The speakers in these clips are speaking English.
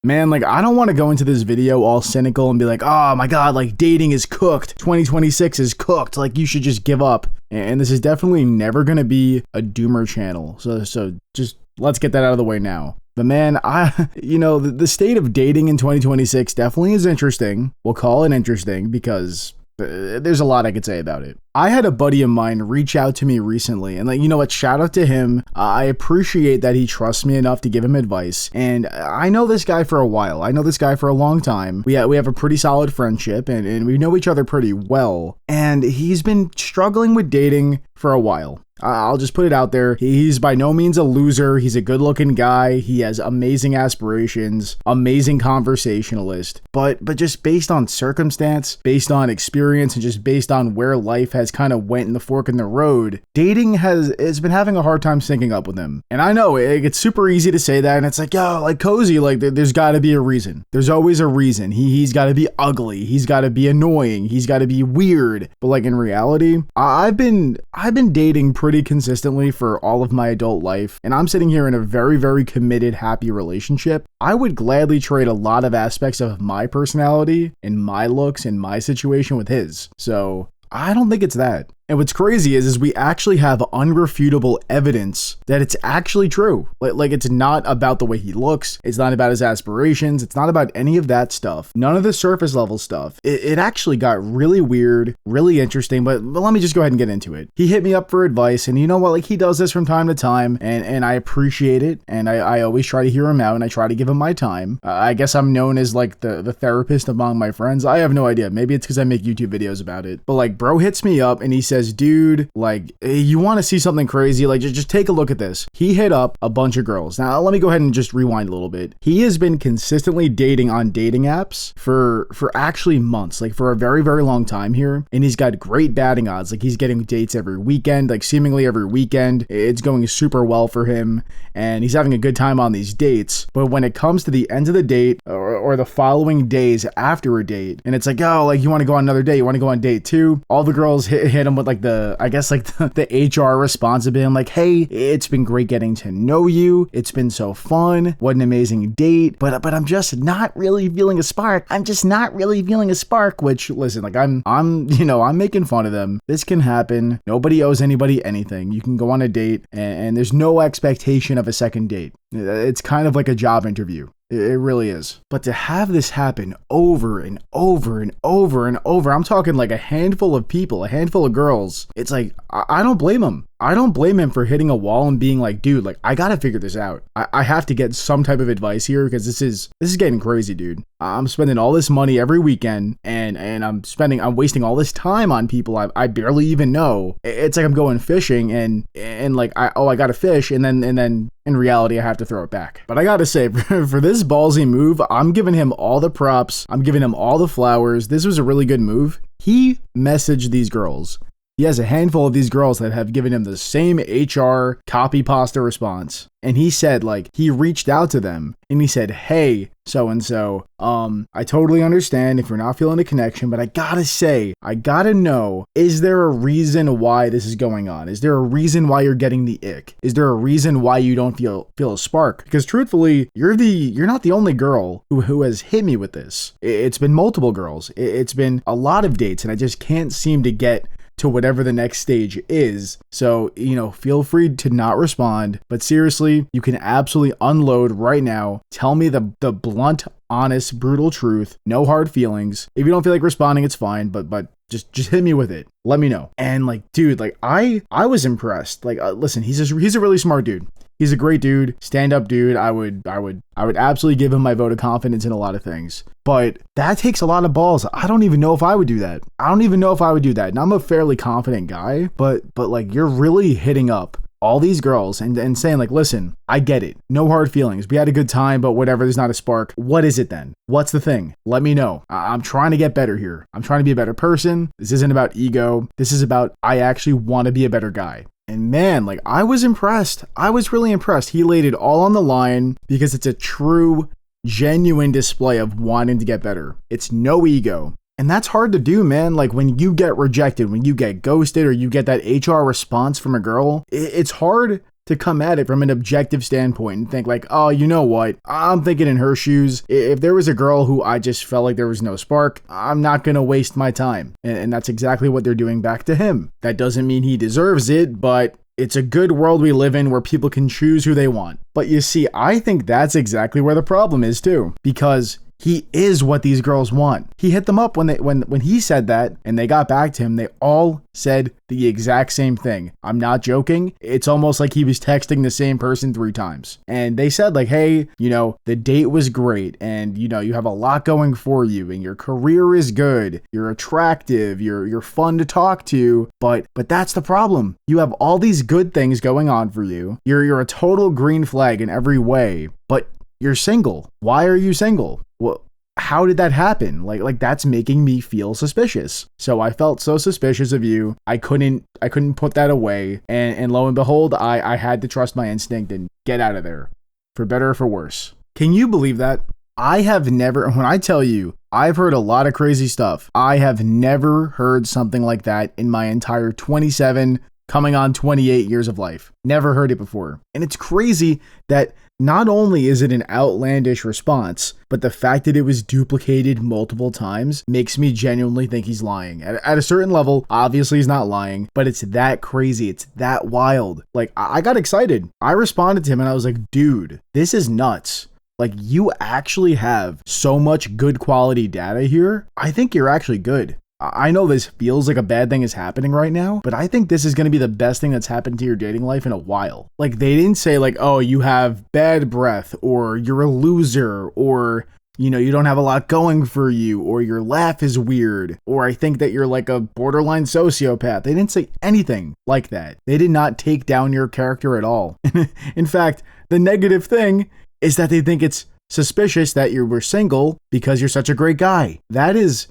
Man, like, I don't want to go into this video all cynical and be like, oh my god, like, dating is cooked. 2026 is cooked. Like, you should just give up. And this is definitely never going to be a doomer channel. So just let's get that out of the way now. But man, the state of dating in 2026 definitely is interesting. We'll call it interesting because there's a lot I could say about it. I had a buddy of mine reach out to me recently, and like, you know what, shout out to him. I appreciate that he trusts me enough to give him advice, and I know this guy for a while. I know this guy for a long time. We have a pretty solid friendship, and we know each other pretty well, and he's been struggling with dating for a while. I'll just put it out there. He's by no means a loser. He's a good-looking guy. He has amazing aspirations, amazing conversationalist. But just based on circumstance, based on experience, and just based on where life has kind of went in the fork in the road, dating has been having a hard time syncing up with him. And I know it's super easy to say that, and it's like, yo, like Cozy, like there's got to be a reason. There's always a reason. He's got to be ugly. He's got to be annoying. He's got to be weird. But like in reality, I've been dating pretty consistently for all of my adult life, and I'm sitting here in a very, very committed, happy relationship. I would gladly trade a lot of aspects of my personality and my looks and my situation with his. So I don't think it's that. And what's crazy is we actually have unrefutable evidence that it's actually true. Like it's not about the way he looks. It's not about his aspirations. It's not about any of that stuff. None of the surface level stuff. It actually got really weird, really interesting, but let me just go ahead and get into it. He hit me up for advice, and you know what? Like, he does this from time to time, and I appreciate it, and I always try to hear him out, and I try to give him my time. I guess I'm known as like the therapist among my friends. I have no idea. Maybe it's because I make YouTube videos about it. But like, bro hits me up, and he says, dude, like, hey, you want to see something crazy? Like, just take a look at this. He hit up a bunch of girls. Now, let me go ahead and just rewind a little bit. He has been consistently dating on dating apps for actually months, like for a very, very long time here. And he's got great batting odds. Like, he's getting dates every weekend, like seemingly every weekend. It's going super well for him, and he's having a good time on these dates. But when it comes to the end of the date or the following days after a date, and it's like, oh, like, you want to go on another date? You want to go on date 2? All the girls hit him with like the HR response of being like, hey, it's been great getting to know you. It's been so fun. What an amazing date. But I'm just not really feeling a spark. Which, listen, like I'm making fun of them. This can happen. Nobody owes anybody anything. You can go on a date and there's no expectation of a second date. It's kind of like a job interview. It really is. But to have this happen over and over and over and over, I'm talking like a handful of people, a handful of girls. It's like, I don't blame him. I don't blame him for hitting a wall and being like, dude, like, I gotta figure this out. I have to get some type of advice here because this is getting crazy, dude. I'm spending all this money every weekend and I'm wasting all this time on people I barely even know. It's like I'm going fishing and like, I gotta fish and then in reality, I have to throw it back. But I gotta say, for this ballsy move, I'm giving him all the props. I'm giving him all the flowers. This was a really good move. He messaged these girls. He has a handful of these girls that have given him the same HR copy pasta response. And he said, like, he reached out to them and he said, hey, so-and-so, I totally understand if you're not feeling a connection, but I gotta know, is there a reason why this is going on? Is there a reason why you're getting the ick? Is there a reason why you don't feel a spark? Because truthfully, you're not the only girl who has hit me with this. It's been multiple girls. It's been a lot of dates, and I just can't seem to get to whatever the next stage is. So, feel free to not respond, but seriously, you can absolutely unload right now. Tell me the blunt, honest, brutal truth. No hard feelings. If you don't feel like responding, it's fine, but just hit me with it. Let me know. And like, dude, like I was impressed. Like, listen, he's a really smart dude. He's a great dude, stand-up dude. I would absolutely give him my vote of confidence in a lot of things. But that takes a lot of balls. I don't even know if I would do that. And I'm a fairly confident guy, but like, you're really hitting up all these girls and saying like, listen, I get it. No hard feelings. We had a good time, but whatever, there's not a spark. What is it then? What's the thing? Let me know. I'm trying to get better here. I'm trying to be a better person. This isn't about ego. This is about, I actually want to be a better guy. And man, like, I was impressed. I was really impressed. He laid it all on the line because it's a true, genuine display of wanting to get better. It's no ego. And that's hard to do, man. Like, when you get rejected, when you get ghosted, or you get that HR response from a girl, it's hard to come at it from an objective standpoint and think like, oh, you know what? I'm thinking in her shoes. If there was a girl who I just felt like there was no spark, I'm not going to waste my time. And that's exactly what they're doing back to him. That doesn't mean he deserves it, but it's a good world we live in where people can choose who they want. But you see, I think that's exactly where the problem is too, because he is what these girls want. He hit them up when he said that and they got back to him. They all said the exact same thing. I'm not joking. It's almost like he was texting the same person 3 times. And they said like, hey, the date was great and you have a lot going for you and your career is good. You're attractive. You're fun to talk to. But that's the problem. You have all these good things going on for you. You're a total green flag in every way, but you're single. Why are you single? Well, how did that happen? Like that's making me feel suspicious. So I felt so suspicious of you. I couldn't put that away. And lo and behold, I had to trust my instinct and get out of there, for better or for worse. Can you believe that? I have never, when I tell you, I've heard a lot of crazy stuff. I have never heard something like that in my entire 27, coming on 28 years of life. Never heard it before. And it's crazy that not only is it an outlandish response, but the fact that it was duplicated multiple times makes me genuinely think he's lying. At a certain level, obviously he's not lying, but it's that crazy. It's that wild. Like, I got excited. I responded to him and I was like, dude, this is nuts. Like, you actually have so much good quality data here. I think you're actually good. I know this feels like a bad thing is happening right now, but I think this is going to be the best thing that's happened to your dating life in a while. Like, they didn't say like, oh, you have bad breath, or you're a loser, or you don't have a lot going for you, or your laugh is weird, or I think that you're like a borderline sociopath. They didn't say anything like that. They did not take down your character at all. In fact, the negative thing is that they think it's suspicious that you were single because you're such a great guy. That is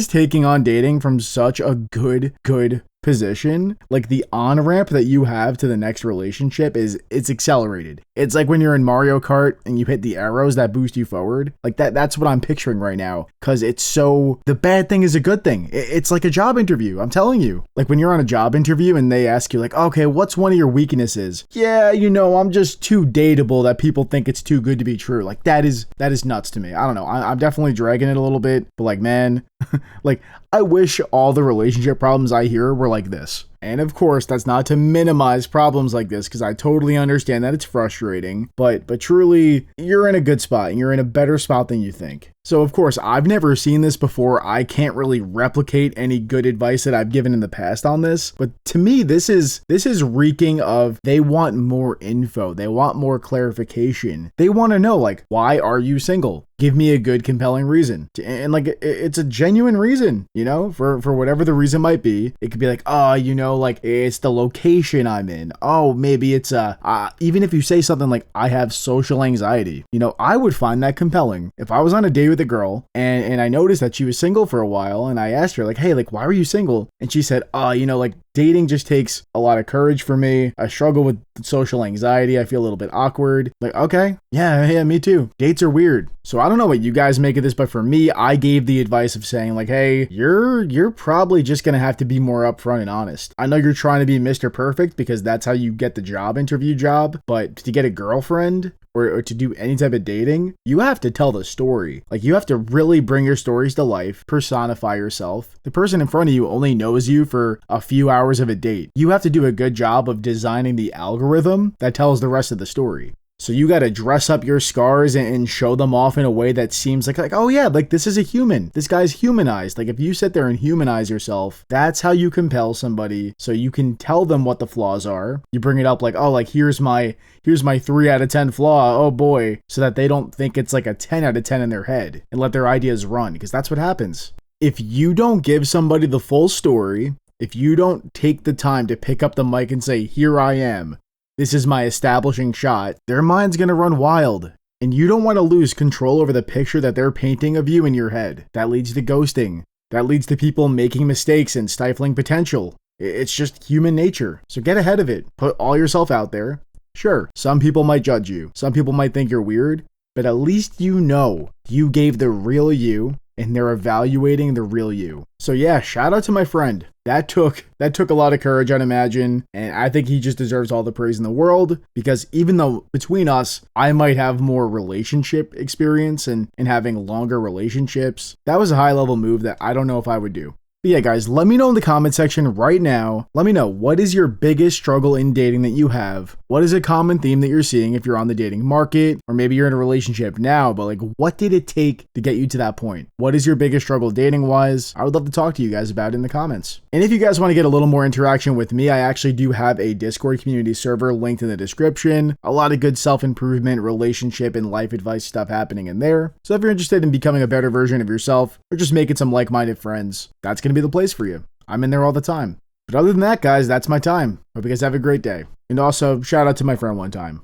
taking on dating from such a good position. Like, the on-ramp that you have to the next relationship it's accelerated. It's like when you're in Mario Kart and you hit the arrows that boost you forward. Like that's what I'm picturing right now, because it's so, the bad thing is a good thing. It's like a job interview. I'm telling you, like when you're on a job interview and they ask you like, okay, what's one of your weaknesses? Yeah, I'm just too dateable that people think it's too good to be true. Like that is nuts to me. I don't know. I'm definitely dragging it a little bit, but like, man, like I wish all the relationship problems I hear were like this. And of course, that's not to minimize problems like this, because I totally understand that it's frustrating, but truly, you're in a good spot and you're in a better spot than you think. So of course, I've never seen this before. I can't really replicate any good advice that I've given in the past on this, but to me, this is reeking of, they want more info. They want more clarification. They want to know, like, why are you single? Give me a good, compelling reason. And like, it's a genuine reason, for whatever the reason might be. It could be like, oh, like it's the location I'm in. Oh, maybe it's even if you say something like, I have social anxiety, I would find that compelling. If I was on a date with a girl and I noticed that she was single for a while and I asked her like, hey, like, why were you single? And she said, oh, like dating just takes a lot of courage for me. I struggle with social anxiety. I feel a little bit awkward. Like, okay, yeah, me too. Dates are weird. So I don't know what you guys make of this, but for me, I gave the advice of saying like, hey, you're probably just gonna have to be more upfront and honest. I know you're trying to be Mr. Perfect because that's how you get the job interview job, but to get a girlfriend or to do any type of dating, you have to tell the story. Like, you have to really bring your stories to life, personify yourself. The person in front of you only knows you for a few hours of a date. You have to do a good job of designing the algorithm that tells the rest of the story. So you got to dress up your scars and show them off in a way that seems like, oh yeah, like this is a human. This guy's humanized. Like if you sit there and humanize yourself, that's how you compel somebody. So you can tell them what the flaws are. You bring it up like, oh, like here's my 3 out of 10 flaw. Oh boy. So that they don't think it's like a 10 out of 10 in their head and let their ideas run, because that's what happens. If you don't give somebody the full story, if you don't take the time to pick up the mic and say, here I am, this is my establishing shot, their mind's gonna run wild. And you don't want to lose control over the picture that they're painting of you in your head. That leads to ghosting. That leads to people making mistakes and stifling potential. It's just human nature. So get ahead of it. Put all yourself out there. Sure, some people might judge you. Some people might think you're weird. But at least you know you gave the real you. and they're evaluating the real you. So yeah, shout out to my friend. That took a lot of courage, I'd imagine, and I think he just deserves all the praise in the world, because even though between us, I might have more relationship experience and having longer relationships, that was a high level move that I don't know if I would do. But yeah, guys, let me know in the comment section right now. Let me know, what is your biggest struggle in dating that you have? What is a common theme that you're seeing if you're on the dating market? Or maybe you're in a relationship now, but like, what did it take to get you to that point? What is your biggest struggle dating-wise? I would love to talk to you guys about it in the comments. And if you guys want to get a little more interaction with me, I actually do have a Discord community server linked in the description. A lot of good self-improvement, relationship, and life advice stuff happening in there. So if you're interested in becoming a better version of yourself, or just making some like-minded friends, that's going to be the place for you. I'm in there all the time. But other than that, guys, that's my time. Hope you guys have a great day. And also, shout out to my friend one time.